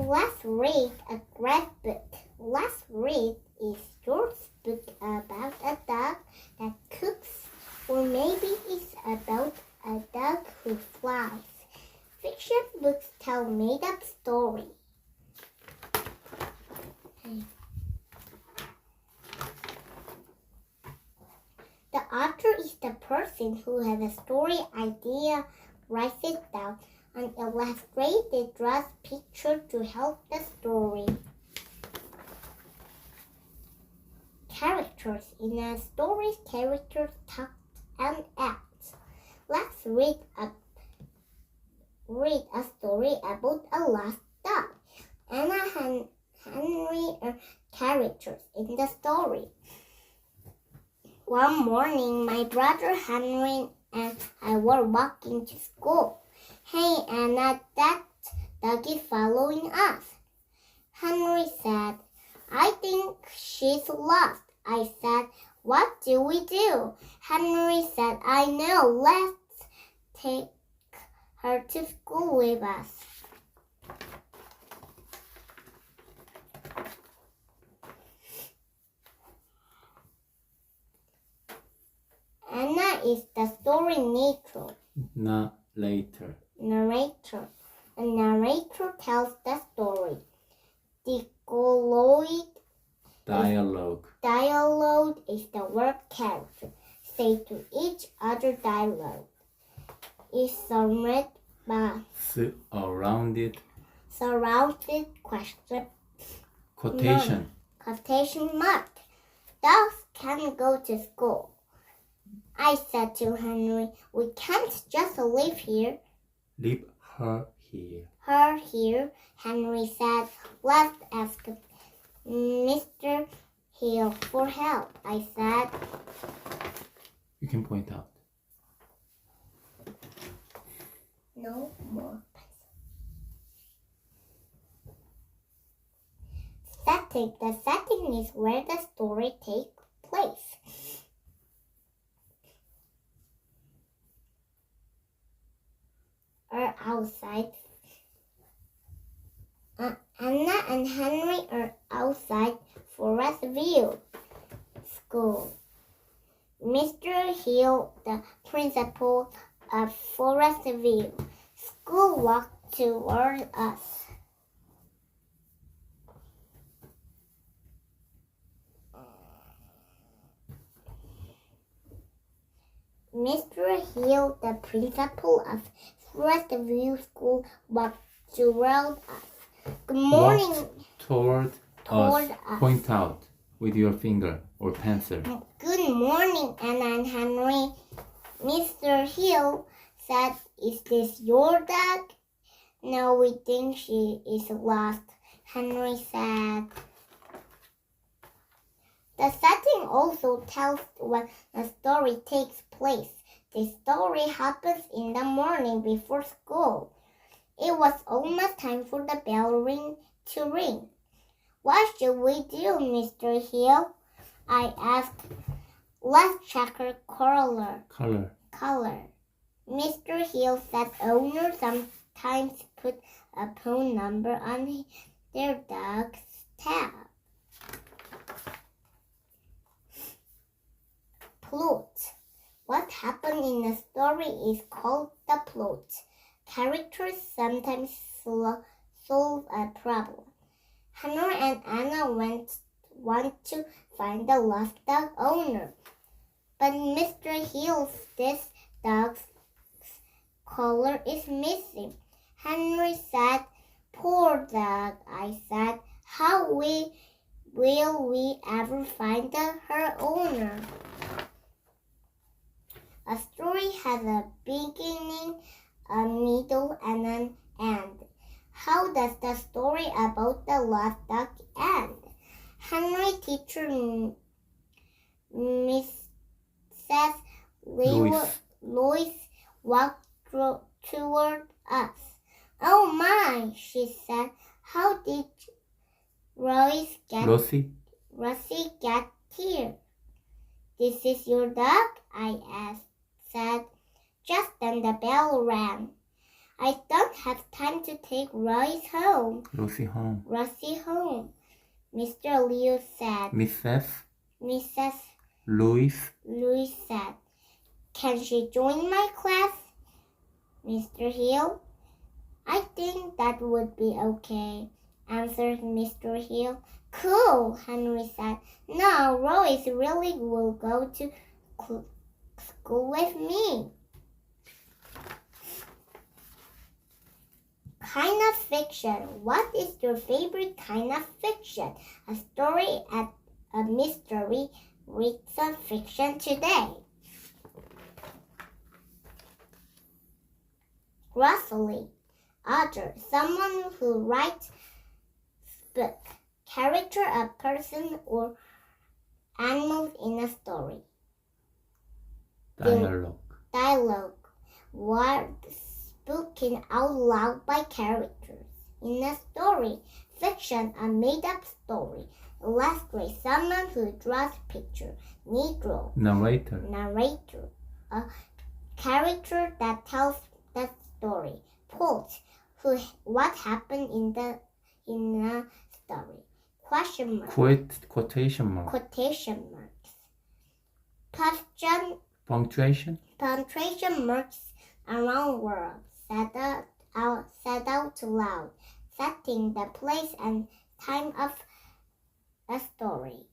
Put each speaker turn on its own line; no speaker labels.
Let's read a great book. Let's read is yours book about a dog that cooks, or maybe it's about a dog who flies. Fiction books tell made-up story. The author is the person who has a story idea, writes it down, and illustrates the draws picture to help the story. Characters. In a story, characters talk and act. Let's read a story about a lost dog. Anna and Henry are characters in the story. One morning, my brother Henry and I were walking to school. Hey, Anna, that dog is following us. Henry said, I think she's lost. I said, what do we do? Henry said, I know, let's take her to school with us. Anna is the story narrator. A narrator tells the story. Dialogue is the word character say to each other. Dialogue is surrounded by surrounded question quotation mark. Dogs can go to school. I said to Henry, we can't just leave here.
Leave her here.
Her here, Henry said. Let's ask Mr. Hill for help. I said.
You can point out.
No more. Setting. The setting is where the story takes place. Are outside. Anna and Henry are outside Forest View School. Mr. Hill, the principal of Forest View School, walked toward us. Mr. Hill, the principal of Forest View School, walked toward us. Good morning.
Walked toward us. Point out with your finger or pencil.
Good morning, Anna and Henry. Mr. Hill said, is this your dog? No, we think she is lost, Henry said. The setting also tells when a story takes place. The story happens in the morning before school. It was almost time for the bell to ring. What should we do, Mr. Hill? I asked. Let's check her color. Mr. Hill said owners sometimes put a phone number on their dog's tab. Plot. What happened in a story is called the plot. Characters sometimes solve a problem. Henry and Anna want to find the lost dog owner. But Mr. Hill, this dog's collar is missing. Henry said, poor dog. I said, how will we ever find her owner? A story has a beginning, a middle, and an end. How does the story about the lost dog end? Henry teacher Mrs. Lois walked toward us. Oh my, she said. How did Rosie get here? This is your dog? I said. Just then the bell rang. I don't have time to take Royce home.
Lucy home.
Rusty home. Mr. Liu said. Mrs. Louis said. Can she join my class? Mr. Hill? I think that would be okay, answered Mr. Hill. Cool, Henry said. No, Royce really will go to school with me. Kind of fiction. What is your favorite kind of fiction? A story and a mystery. Read some fiction today. Grocery. Author. Someone who writes book. Character. A person or animal in a story. Dialogue. Words spoken out loud by characters. In a story. Fiction. A made-up story. Illustrate. Someone who draws picture. Negro. Narrator. A character that tells the story. Plot. What happened in a story. Question mark.
Quotation mark.
Quotation marks.
Punctuation.
Punctuation marks around words said out loud, setting the place and time of a story.